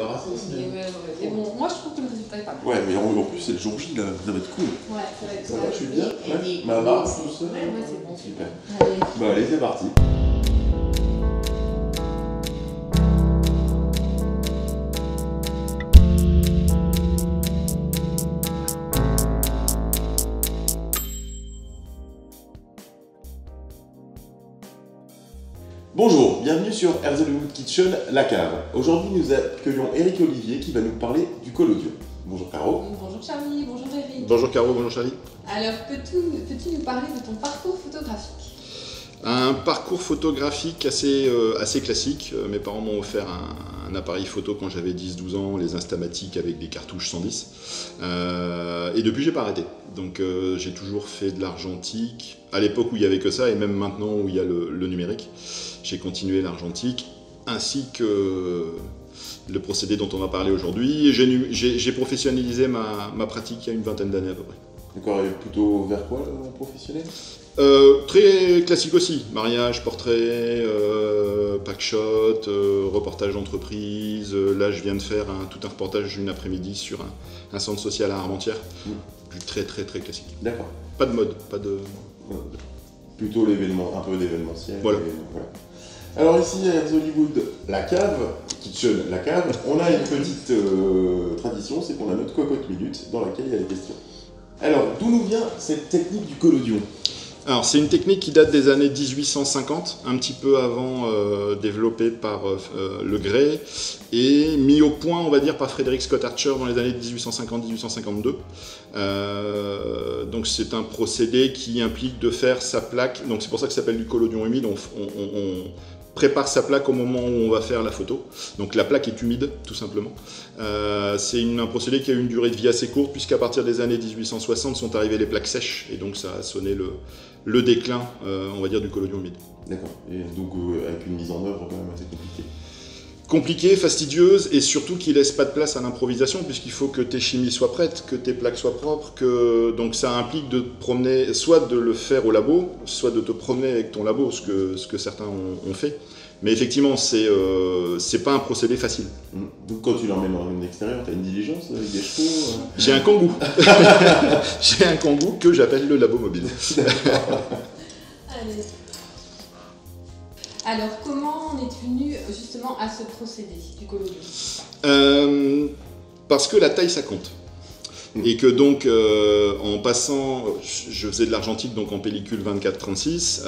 débarrasser aussi. Mais bon, moi je trouve que le résultat est pas mal. Ouais, mais en plus, c'est le jour J, là, ça va être cool. Ouais, ça va être Ça va, je suis bien. Et Ma barre, tout ça. Ouais, c'est bon. Super. Allez. Bah, allez, c'est parti. Bonjour, bienvenue sur Herbs Hollywood Kitchen, la cave. Aujourd'hui, nous accueillons Eric Olivier qui va nous parler du collodion. Bonjour Caro. Bonjour Charlie, bonjour Eric. Bonjour Caro, bonjour Charlie. Alors, peux-tu nous parler de ton parcours photographique? Un parcours photographique assez classique. Mes parents m'ont offert un appareil photo quand j'avais 10-12 ans, les Instamatic avec des cartouches 110. Et depuis, j'ai pas arrêté. Donc j'ai toujours fait de l'argentique, à l'époque où il n'y avait que ça, et même maintenant où il y a le numérique. J'ai continué l'argentique, ainsi que le procédé dont on va parler aujourd'hui. J'ai professionnalisé ma pratique il y a une vingtaine d'années à peu près. D'accord, et plutôt vers quoi, professionnel? Très classique aussi, mariage, portrait, packshot, reportage d'entreprise. Là, je viens de faire tout un reportage d'une après-midi sur un centre social à Armentières. Du très classique. D'accord. Pas de mode, pas de... Plutôt l'événement, un peu d'événementiel. Voilà. Voilà. Alors ici, à Herbs Hollywood, la cave, Kitchen, la cave, on a une petite tradition, c'est qu'on a notre cocotte minute dans laquelle il y a des questions. Alors, d'où nous vient cette technique du collodion? Alors, c'est une technique qui date des années 1850, un petit peu avant, développée par Le Gray, et mis au point, on va dire, par Frederick Scott Archer dans les années 1850-1852. Donc, c'est un procédé qui implique de faire sa plaque, donc c'est pour ça que ça s'appelle du collodion humide. On prépare sa plaque au moment où on va faire la photo. Donc la plaque est humide, tout simplement. C'est un procédé qui a une durée de vie assez courte, puisqu'à partir des années 1860 sont arrivées les plaques sèches, et donc ça a sonné le déclin, on va dire, du collodion humide. D'accord, et donc avec une mise en œuvre quand même assez compliquée. Compliquée, fastidieuse, et surtout qui laisse pas de place à l'improvisation, puisqu'il faut que tes chimies soient prêtes, que tes plaques soient propres, donc ça implique de te promener, soit de le faire au labo, soit de te promener avec ton labo, ce que certains ont fait. Mais effectivement, c'est pas un procédé facile. Donc quand tu l'emmènes en extérieur, tu as une diligence avec des chevaux J'ai un kangou. J'ai un kangou que j'appelle le labo mobile. Allez. Alors, comment en es-tu venu justement à ce procédé du collodion? Parce que la taille, ça compte. Et que donc, en passant, je faisais de l'argentique donc en pellicule 24-36,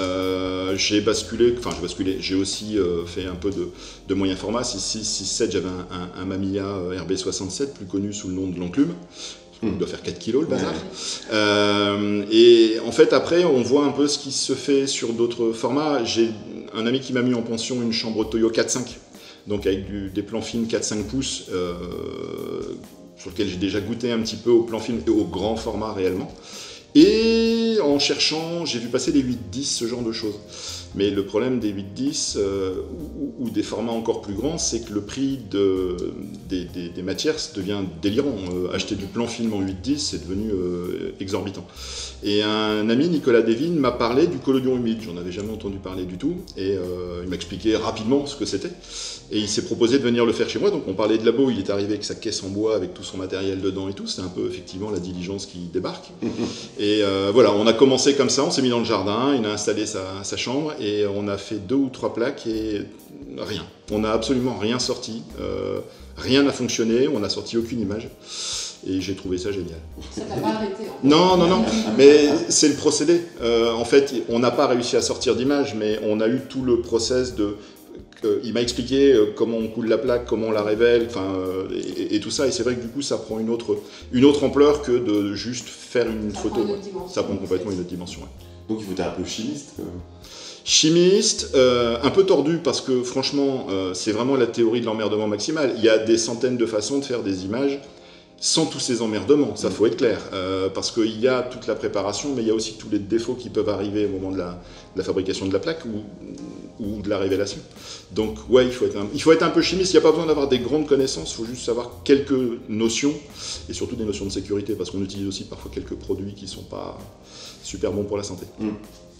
j'ai aussi fait un peu de moyen format, 6-7, j'avais un Mamiya RB67, plus connu sous le nom de l'enclume. Il doit faire 4 kilos le bazar. Et en fait, après, on voit un peu ce qui se fait sur d'autres formats. J'ai un ami qui m'a mis en pension une chambre Toyo 4.5, donc avec des plans films 4-5 pouces, sur lequel j'ai déjà goûté un petit peu au plan film et au grand format réellement. Et en cherchant, j'ai vu passer des 8-10, ce genre de choses. Mais le problème des 8-10 ou des formats encore plus grands, c'est que le prix des matières devient délirant. Acheter du plan film en 8-10, c'est devenu exorbitant. Et un ami, Nicolas Devine, m'a parlé du collodion humide. J'en avais jamais entendu parler du tout. Et il m'a expliqué rapidement ce que c'était. Et il s'est proposé de venir le faire chez moi. Donc on parlait de labo, il est arrivé avec sa caisse en bois, avec tout son matériel dedans et tout. C'était un peu effectivement la diligence qui débarque. Et voilà, on a commencé comme ça, on s'est mis dans le jardin, il a installé sa chambre et on a fait 2 ou 3 plaques et rien. On n'a absolument rien sorti, rien n'a fonctionné, on n'a sorti aucune image. Et j'ai trouvé ça génial. Ça t'a pas arrêté en fait. Non, mais c'est le procédé. En fait, on n'a pas réussi à sortir d'image, mais on a eu tout le process de... Il m'a expliqué comment on coule la plaque, comment on la révèle, et tout ça. Et c'est vrai que du coup, ça prend une autre ampleur que de juste faire une photo. Ça prend complètement une autre dimension. Ouais. Donc il faut être un peu chimiste. Chimiste, un peu tordu parce que franchement, c'est vraiment la théorie de l'emmerdement maximal. Il y a des centaines de façons de faire des images sans tous ces emmerdements, ça faut être clair, parce qu'il y a toute la préparation, mais il y a aussi tous les défauts qui peuvent arriver au moment de la fabrication de la plaque ou de la révélation. Donc ouais, il faut être un peu chimiste, il n'y a pas besoin d'avoir des grandes connaissances, il faut juste savoir quelques notions, et surtout des notions de sécurité, parce qu'on utilise aussi parfois quelques produits qui ne sont pas super bons pour la santé.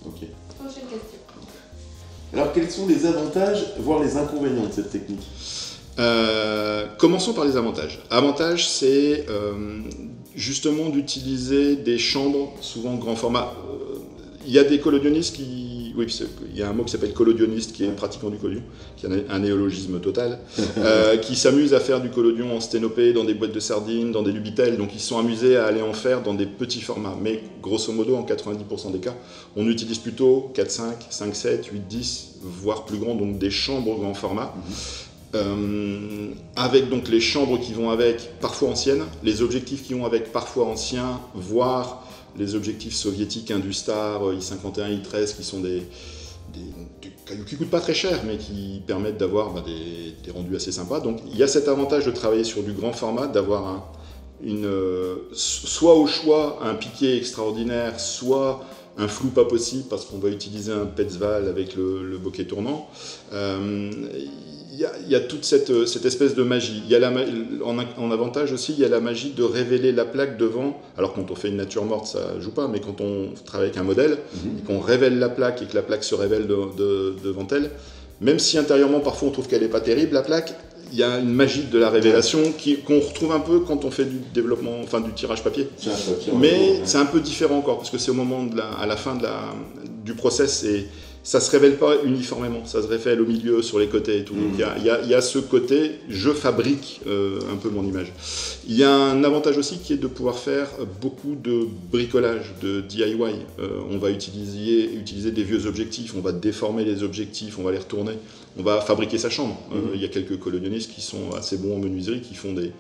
Ok. Prochaine question. Alors quels sont les avantages, voire les inconvénients de cette technique ? Commençons par les avantages. Avantage, c'est justement d'utiliser des chambres, souvent grand format. Il y a des collodionistes qui... Oui, il y a un mot qui s'appelle collodioniste, qui est pratiquant du collodion, qui est un néologisme total, qui s'amusent à faire du collodion en sténopé, dans des boîtes de sardines, dans des lubitels, donc ils se sont amusés à aller en faire dans des petits formats. Mais grosso modo, en 90% des cas, on utilise plutôt 4-5, 5-7, 8-10, voire plus grand, donc des chambres grand format. Avec donc les chambres qui vont avec, parfois anciennes, les objectifs qui vont avec, parfois anciens, voire les objectifs soviétiques Industar, I51, I13, qui sont des cailloux qui ne coûtent pas très cher, mais qui permettent d'avoir des rendus assez sympas. Donc il y a cet avantage de travailler sur du grand format, d'avoir soit au choix un piqué extraordinaire, soit un flou pas possible, parce qu'on va utiliser un Petzval avec le bokeh tournant. Il y a toute cette espèce de magie. Il y a en avantage aussi, il y a la magie de révéler la plaque devant. Alors quand on fait une nature morte, ça joue pas, mais quand on travaille avec un modèle, et qu'on révèle la plaque et que la plaque se révèle devant elle, même si intérieurement parfois on trouve qu'elle n'est pas terrible, la plaque, il y a une magie de la révélation qu'on retrouve un peu quand on fait du développement, enfin du tirage papier. Mais c'est un peu différent encore, parce que c'est au moment à la fin du process, et ça ne se révèle pas uniformément, ça se révèle au milieu, sur les côtés et tout. Donc il y a ce côté, je fabrique un peu mon image. Il y a un avantage aussi qui est de pouvoir faire beaucoup de bricolage, de DIY. On va utiliser des vieux objectifs, on va déformer les objectifs, on va les retourner, on va fabriquer sa chambre. Il y a quelques collodionistes qui sont assez bons en menuiserie, qui font des...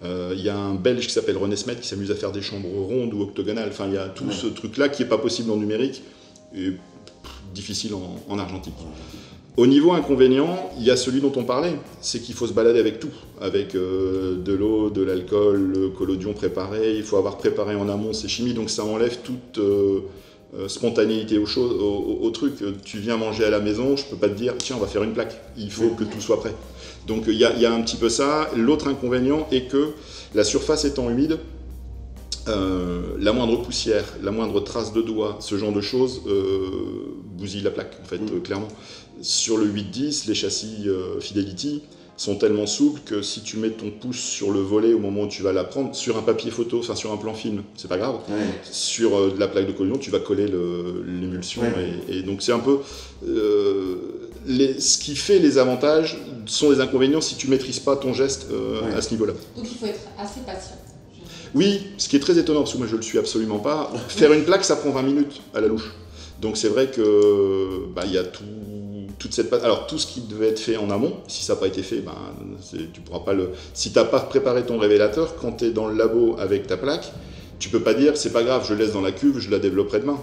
Il y a un Belge qui s'appelle René Smet qui s'amuse à faire des chambres rondes ou octogonales. Enfin, il y a tout ce truc-là qui n'est pas possible en numérique et difficile en argentique. Au niveau inconvénient, il y a celui dont on parlait, c'est qu'il faut se balader avec tout, avec de l'eau, de l'alcool, le collodion préparé, il faut avoir préparé en amont ses chimies, donc ça enlève toute spontanéité au truc. Tu viens manger à la maison, je peux pas te dire tiens on va faire une plaque, il faut que tout soit prêt. Donc il y a un petit peu ça. L'autre inconvénient est que la surface étant humide, la moindre poussière, la moindre trace de doigt, ce genre de choses bousille la plaque en fait, clairement. Sur le 8-10, les châssis Fidelity sont tellement souples que si tu mets ton pouce sur le volet au moment où tu vas la prendre, sur un papier photo, enfin sur un plan film, c'est pas grave. Sur de la plaque de collodion, tu vas coller l'émulsion et donc c'est un peu ce qui fait les avantages sont les inconvénients si tu maîtrises pas ton geste à ce niveau-là. Donc il faut être assez patient. Oui, ce qui est très étonnant, parce que moi je le suis absolument pas. Faire une plaque, ça prend 20 minutes à la louche. Donc c'est vrai que y a toute cette... Alors tout ce qui devait être fait en amont, si ça n'a pas été fait, tu pourras pas le... Si tu n'as pas préparé ton révélateur, quand tu es dans le labo avec ta plaque, tu peux pas dire c'est pas grave, je laisse dans la cuve, je la développerai demain.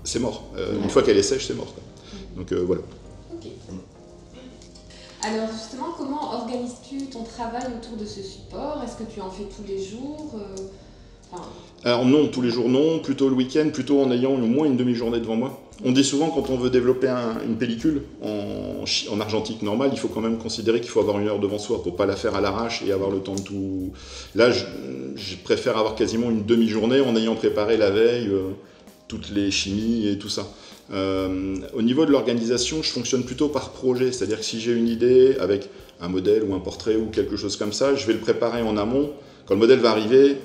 C'est mort. Une fois qu'elle est sèche, c'est mort. Donc voilà. Alors justement, comment organises-tu ton travail autour de ce support? Est-ce que tu en fais tous les jours? Alors non, tous les jours non, plutôt le week-end, plutôt en ayant au moins une demi-journée devant moi. On dit souvent quand on veut développer une pellicule en argentique normale, il faut quand même considérer qu'il faut avoir 1 heure devant soi pour pas la faire à l'arrache et avoir le temps de tout... Là, je préfère avoir quasiment une demi-journée en ayant préparé la veille toutes les chimies et tout ça. Au niveau de l'organisation, je fonctionne plutôt par projet, c'est-à-dire que si j'ai une idée avec un modèle ou un portrait ou quelque chose comme ça, je vais le préparer en amont. Quand le modèle va arriver,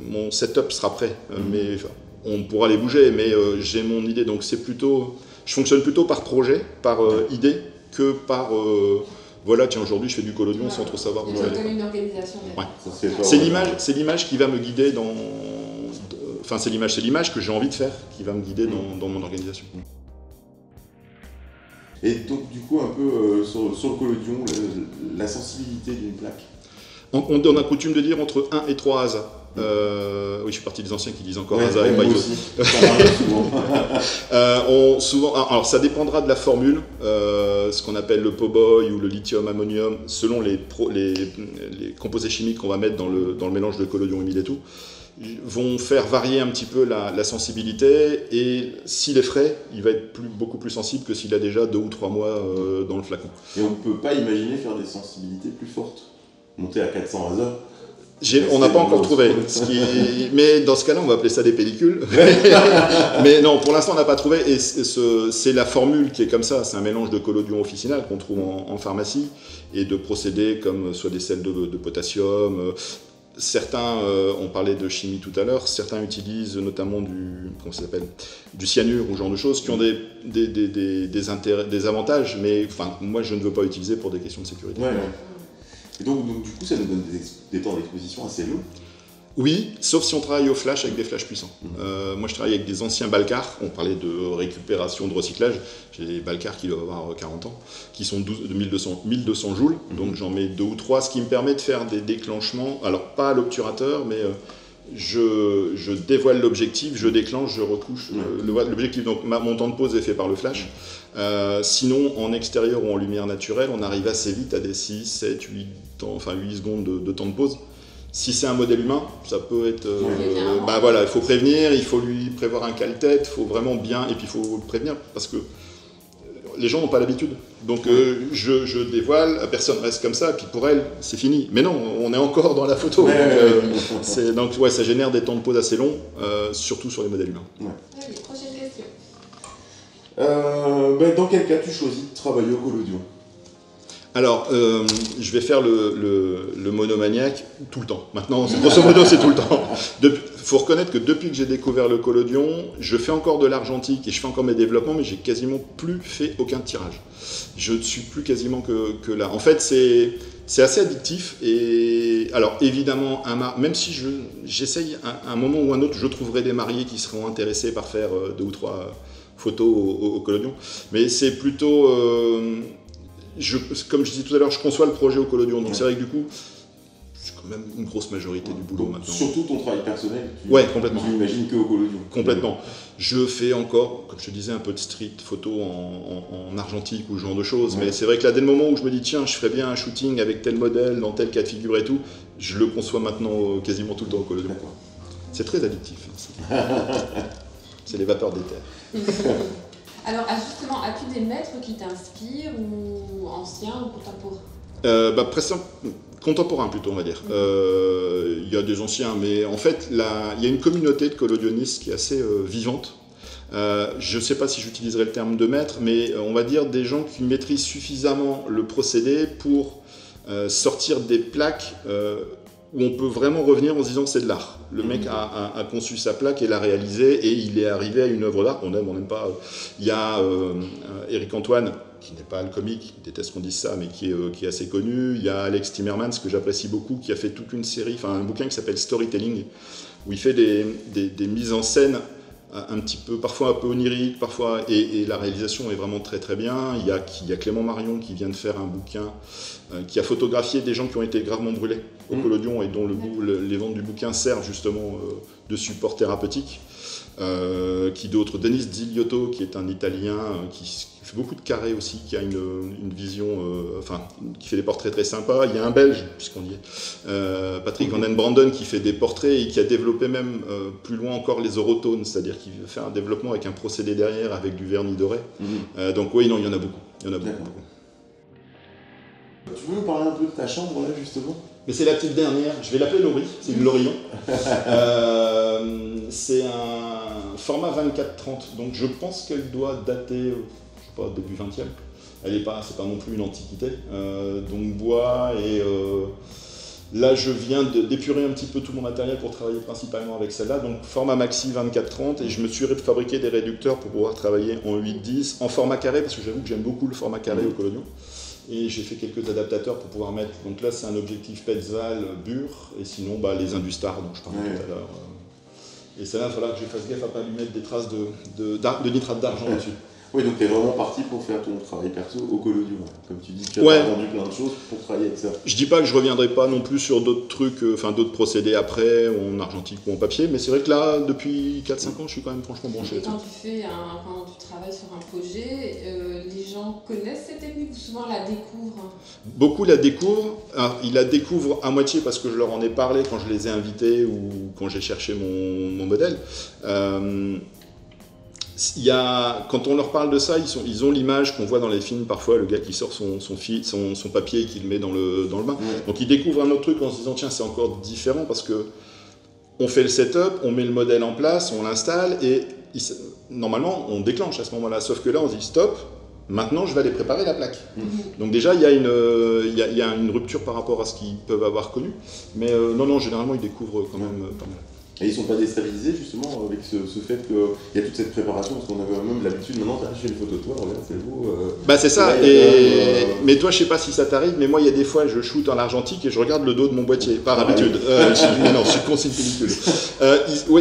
mon setup sera prêt, mais on pourra les bouger, mais j'ai mon idée, donc c'est plutôt, je fonctionne plutôt par projet, par idée, que par voilà, tiens, aujourd'hui je fais du collodion sans trop savoir où j'allais. Une organisation. C'est l'image qui va me guider dans... Enfin, c'est l'image que j'ai envie de faire qui va me guider dans mon organisation. Et donc, du coup, un peu sur le collodion, la sensibilité d'une plaque. On a coutume de dire entre 1 et 3 ASA. Oui, je suis parti des anciens qui disent encore ASA et pas ISO. Souvent, alors ça dépendra de la formule, ce qu'on appelle le po-boy ou le lithium-ammonium, selon les composés chimiques qu'on va mettre dans le mélange de collodion humide et tout, vont faire varier un petit peu la sensibilité, et s'il est frais, il va être beaucoup plus sensible que s'il a déjà 2 ou 3 mois dans le flacon. Et on ne peut pas imaginer faire des sensibilités plus fortes, monter à 400 ASA. On n'a pas encore trouvé. Mais dans ce cas-là, on va appeler ça des pellicules. Mais non, pour l'instant, on n'a pas trouvé. Et c'est la formule qui est comme ça. C'est un mélange de collodion officinal qu'on trouve en pharmacie et de procédés comme soit des sels de potassium. Certains, on parlait de chimie tout à l'heure, certains utilisent notamment du cyanure ou ce genre de choses qui ont des avantages, mais enfin, moi je ne veux pas utiliser pour des questions de sécurité. Ouais. Et donc, du coup, ça nous donne des temps d'exposition assez longs. Oui, sauf si on travaille au flash avec des flashs puissants. Moi je travaille avec des anciens Balcar, on parlait de récupération, de recyclage, j'ai des Balcar qui doivent avoir 40 ans, qui sont de 1200 joules, donc j'en mets 2 ou 3, ce qui me permet de faire des déclenchements, alors pas à l'obturateur, mais je dévoile l'objectif, je déclenche, je recouche l'objectif, donc mon temps de pause est fait par le flash. Sinon, en extérieur ou en lumière naturelle, on arrive assez vite à des 6, 7, 8 secondes de temps de pause. Si c'est un modèle humain, ça peut être... voilà, il faut prévenir, il faut lui prévoir un cale-tête, il faut vraiment bien... Et puis il faut le prévenir, parce que les gens n'ont pas l'habitude. Donc je dévoile, la personne reste comme ça, et puis pour elle, c'est fini. Mais non, on est encore dans la photo. Donc ça génère des temps de pause assez longs, surtout sur les modèles humains. Allez, prochaine question. Dans quel cas tu choisis de travailler au collodion ? Alors, je vais faire le monomaniaque tout le temps. Maintenant, grosso modo, c'est tout le temps. Il faut reconnaître que depuis que j'ai découvert le collodion, je fais encore de l'argentique et je fais encore mes développements, mais j'ai quasiment plus fait aucun tirage. Je ne suis plus quasiment que là. En fait, c'est assez addictif. Et alors, évidemment, même si j'essaye à un moment ou un autre, je trouverai des mariés qui seront intéressés par faire 2 ou 3 photos au collodion. Mais c'est plutôt... comme je disais tout à l'heure, je conçois le projet au collodion, donc c'est vrai que du coup, c'est quand même une grosse majorité du boulot donc, maintenant. Surtout ton travail personnel, complètement. Tu n'imagines qu'au collodion. Complètement. Je fais encore, comme je te disais, un peu de street photo en argentique ou ce genre de choses, mais c'est vrai que là, dès le moment où je me dis, tiens, je ferais bien un shooting avec tel modèle, dans tel cas de figure et tout, je le conçois maintenant quasiment tout le temps au collodion. C'est très addictif. Hein, c'est les vapeurs d'éther. Alors justement, as-tu des maîtres qui t'inspirent, ou anciens ou contemporains ? Presque contemporain plutôt, on va dire. Il y a des anciens, mais en fait, il y a une communauté de collodionistes qui est assez vivante. Je ne sais pas si j'utiliserai le terme de maître, mais on va dire des gens qui maîtrisent suffisamment le procédé pour sortir des plaques où on peut vraiment revenir en se disant c'est de l'art. Le mec a conçu sa plaque et l'a réalisée et il est arrivé à une œuvre d'art. On aime, on n'aime pas. Il y a Eric Antoine, qui n'est pas le comique, il déteste qu'on dise ça, mais qui est assez connu. Il y a Alex Timmermans, que j'apprécie beaucoup, qui a fait toute une série, un bouquin qui s'appelle Storytelling, où il fait des mises en scène un petit peu, parfois un peu onirique, parfois, et la réalisation est vraiment très très bien. Il y a Clément Marion qui vient de faire un bouquin qui a photographié des gens qui ont été gravement brûlés au collodion et dont les ventes du bouquin servent justement de support thérapeutique. Qui d'autre ? Denis Ziliotto, qui est un Italien qui fait beaucoup de carrés aussi, qui a une vision, qui fait des portraits très sympas. Il y a un Belge, puisqu'on y est, Patrick Van Den Branden, qui fait des portraits et qui a développé même plus loin encore les orotones, c'est-à-dire qu'il fait un développement avec un procédé derrière, avec du vernis doré. Donc oui, non, il y en a beaucoup. Il y en a beaucoup. Tu veux nous parler un peu de ta chambre là justement ? Mais c'est la petite dernière, je vais l'appeler Laurie, c'est une Lorillon. C'est un format 24-30, donc je pense qu'elle doit dater, je sais pas, début 20e. C'est pas non plus une antiquité. Donc bois et là je viens d'épurer un petit peu tout mon matériel pour travailler principalement avec celle-là. Donc format maxi 24-30 et je me suis fabriqué des réducteurs pour pouvoir travailler en 8-10, en format carré parce que j'avoue que j'aime beaucoup le format carré au collodion. Et j'ai fait quelques adaptateurs pour pouvoir mettre. Donc là, c'est un objectif Petzval Bure, et sinon les Industar dont je parlais tout à l'heure. Et celle-là, il va falloir que je fasse gaffe à ne pas lui mettre des traces de nitrate d'argent dessus. Oui, donc tu es vraiment parti pour faire ton travail perso au collodion. Comme tu dis, tu as vendu plein de choses pour travailler avec ça. Je dis pas que je reviendrai pas non plus sur d'autres trucs, d'autres procédés après, en argentique ou en papier, mais c'est vrai que là, depuis 4-5 ans, je suis quand même franchement branché. Quand tu travailles sur un projet, les gens connaissent cette technique ou souvent la découvrent ? Beaucoup la découvrent. Alors, ils la découvrent à moitié parce que je leur en ai parlé quand je les ai invités ou quand j'ai cherché mon modèle. Quand on leur parle de ça, ils ont l'image qu'on voit dans les films parfois, le gars qui sort son papier et qui le met dans le bain. Donc ils découvrent un autre truc en se disant tiens, c'est encore différent parce que on fait le setup, on met le modèle en place, on l'installe et normalement on déclenche à ce moment-là. Sauf que là on se dit stop, maintenant je vais aller préparer la plaque. Donc déjà il y a une rupture par rapport à ce qu'ils peuvent avoir connu. Mais non, généralement ils découvrent quand même pas mal. Et ils ne sont pas déstabilisés justement avec ce fait qu'il y a toute cette préparation, parce qu'on avait même l'habitude maintenant, je fais une photo de toi, regarde, c'est beau. Bah c'est ça, mais toi je sais pas si ça t'arrive, mais moi il y a des fois je shoot en argentique et je regarde le dos de mon boîtier, par habitude. Non, je suis con, c'est une pellicule.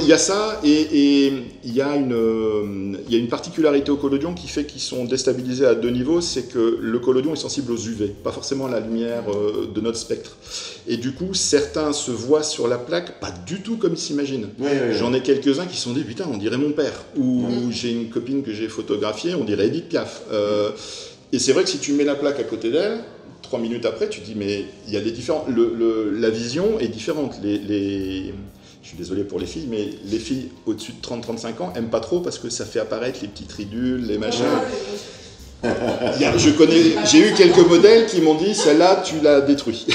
Il y a ça, et il y a une particularité au collodion qui fait qu'ils sont déstabilisés à deux niveaux, c'est que le collodion est sensible aux UV, pas forcément à la lumière de notre spectre. Et du coup, certains se voient sur la plaque pas du tout comme ils s'imaginent. J'en ai quelques-uns qui se sont dit, putain, on dirait mon père. Ou j'ai une copine que j'ai photographiée, on dirait Edith Piaf. Et c'est vrai que si tu mets la plaque à côté d'elle, 3 minutes après, tu te dis, mais il y a des différents... la vision est différente. Je suis désolé pour les filles, mais les filles au-dessus de 30-35 ans aiment pas trop parce que ça fait apparaître les petites ridules, les machins. J'ai eu quelques modèles qui m'ont dit celle-là tu l'as détruit.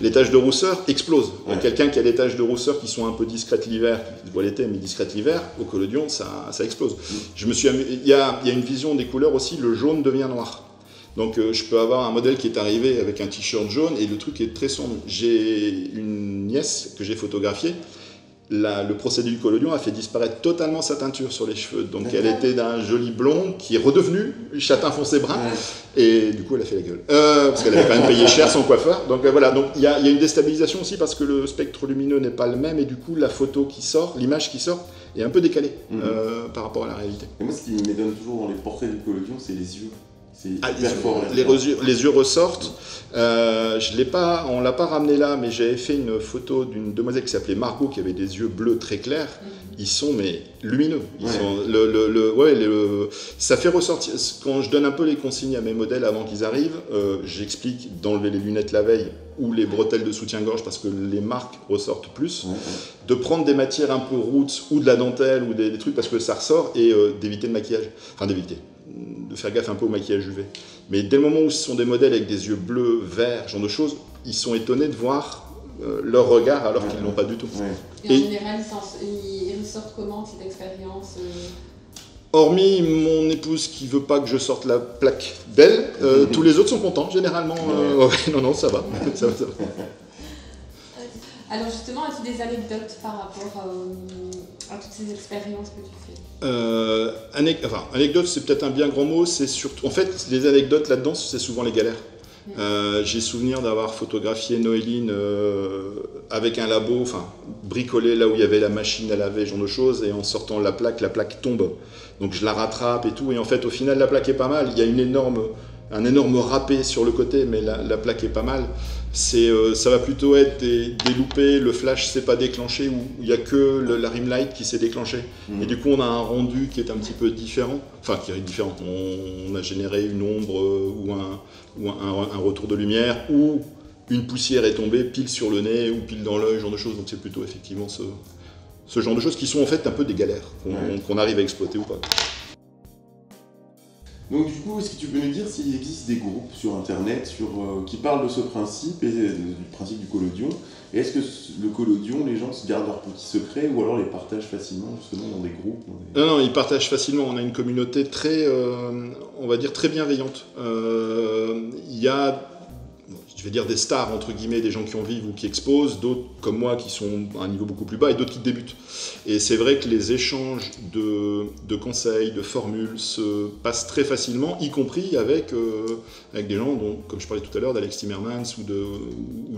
Les taches de rousseur explosent. Quelqu'un qui a des taches de rousseur qui sont un peu discrètes l'hiver, qui se voit l'été mais discrètes l'hiver, au collodion ça explose. Il y a une vision des couleurs aussi, le jaune devient noir. Donc je peux avoir un modèle qui est arrivé avec un t-shirt jaune et le truc est très sombre. J'ai une nièce que j'ai photographiée. Le procédé du collodion a fait disparaître totalement sa teinture sur les cheveux. Donc elle était d'un joli blond qui est redevenu châtain foncé brun. Et du coup elle a fait la gueule. Parce qu'elle avait quand même payé cher son coiffeur. Donc voilà, donc il y a une déstabilisation aussi parce que le spectre lumineux n'est pas le même. Et du coup la photo qui sort, l'image qui sort est un peu décalée par rapport à la réalité. Et moi ce qui m'étonne toujours dans les portraits du collodion, c'est les yeux. Hyper fort, les yeux ressortent. On l'a pas ramené là, mais j'avais fait une photo d'une demoiselle qui s'appelait Margot qui avait des yeux bleus très clairs. Ils sont lumineux. Ça fait ressortir. Quand je donne un peu les consignes à mes modèles avant qu'ils arrivent, j'explique d'enlever les lunettes la veille ou les bretelles de soutien-gorge parce que les marques ressortent plus, de prendre des matières un peu roots ou de la dentelle ou des trucs parce que ça ressort et d'éviter le maquillage. Enfin de faire gaffe un peu au maquillage UV. Mais dès le moment où ce sont des modèles avec des yeux bleus, verts, ce genre de choses, ils sont étonnés de voir leur regard alors qu'ils ne l'ont pas du tout. Et en général, ils ressortent comment cette expérience Hormis mon épouse qui veut pas que je sorte la plaque d'elle, tous les autres sont contents, généralement. Non, ça va. ça va. Alors justement, as-tu des anecdotes par rapport à toutes ces expériences que tu fais Anecdote, c'est peut-être un bien grand mot. C'est surtout, en fait, les anecdotes là-dedans, c'est souvent les galères. J'ai souvenir d'avoir photographié Noéline avec un labo, bricolé là où il y avait la machine à laver, ce genre de choses, et en sortant la plaque tombe. Donc je la rattrape et tout, et en fait, au final, la plaque est pas mal. Il y a un énorme râpé sur le côté, mais la plaque est pas mal. Ça va plutôt être des loupés, le flash s'est pas déclenché, ou il n'y a que la rim light qui s'est déclenché. Et du coup, on a un rendu qui est un petit peu différent. Enfin, qui est différent. On a généré une ombre ou un retour de lumière, ou une poussière est tombée pile sur le nez ou pile dans l'œil, ce genre de choses. Donc c'est plutôt effectivement ce genre de choses qui sont en fait un peu des galères qu'on arrive à exploiter ou pas. Donc du coup, est-ce que tu peux nous dire s'il existe des groupes sur Internet qui parlent de ce principe et du principe du collodion? Et est-ce que le collodion, les gens se gardent leurs petits secrets ou alors les partagent facilement justement dans des groupes Non, ils partagent facilement. On a une communauté très, on va dire, très bienveillante. Il y a, je vais dire des stars, entre guillemets, des gens qui en vivent ou qui exposent, d'autres comme moi qui sont à un niveau beaucoup plus bas et d'autres qui débutent. Et c'est vrai que les échanges de conseils, de formules se passent très facilement, y compris avec des gens, dont, comme je parlais tout à l'heure, d'Alex Timmermans ou de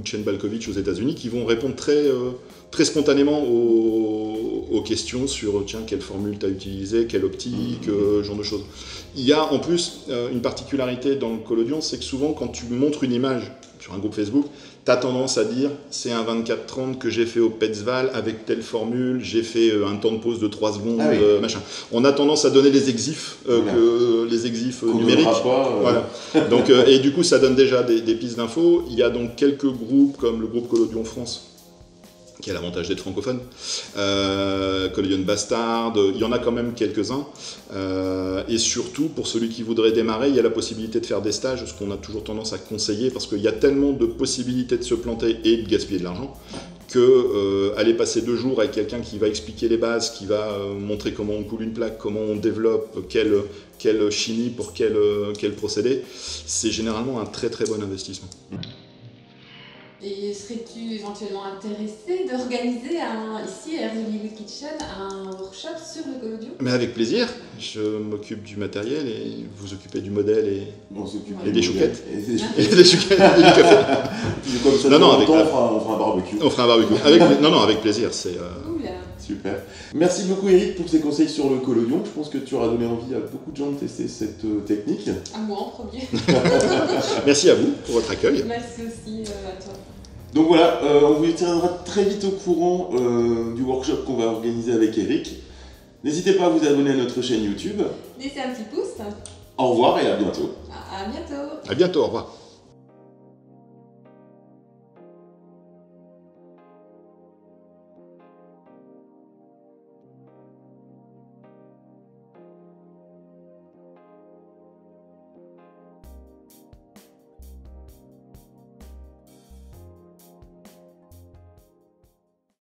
Chen Balkovich aux États-Unis, qui vont répondre très spontanément aux questions sur tiens, quelle formule tu as utilisée, quelle optique, ce genre de choses. Il y a en plus une particularité dans le collodion, c'est que souvent quand tu montres une image sur un groupe Facebook, tu as tendance à dire c'est un 24-30 que j'ai fait au Petzval avec telle formule, j'ai fait un temps de pause de 3 secondes, machin. On a tendance à donner les exifs, les exifs numériques. Voilà. Donc, et du coup, ça donne déjà des pistes d'infos. Il y a donc quelques groupes comme le groupe Collodion France qui a l'avantage d'être francophone. Collodion Bastard, il y en a quand même quelques-uns. Et surtout, pour celui qui voudrait démarrer, il y a la possibilité de faire des stages, ce qu'on a toujours tendance à conseiller, parce qu'il y a tellement de possibilités de se planter et de gaspiller de l'argent, que aller passer 2 jours avec quelqu'un qui va expliquer les bases, qui va montrer comment on coule une plaque, comment on développe, quelle chimie pour quel procédé, c'est généralement un très très bon investissement. Et serais-tu éventuellement intéressé d'organiser ici à Air Hollywood Kitchen un workshop sur le collodion? Mais avec plaisir, je m'occupe du matériel et vous occupez du modèle et des chouquettes. Et des chouquettes et du café. Comme ça, non, on fera un barbecue. On fera un barbecue. Avec plaisir. Super. Merci beaucoup Eric pour ces conseils sur le collodion. Je pense que tu auras donné envie à beaucoup de gens de tester cette technique. À moi en premier. Merci à vous pour votre accueil. Merci aussi à toi. Donc voilà, on vous tiendra très vite au courant du workshop qu'on va organiser avec Eric. N'hésitez pas à vous abonner à notre chaîne YouTube. Laissez un petit pouce. Au revoir et à bientôt. À bientôt. À bientôt, au revoir.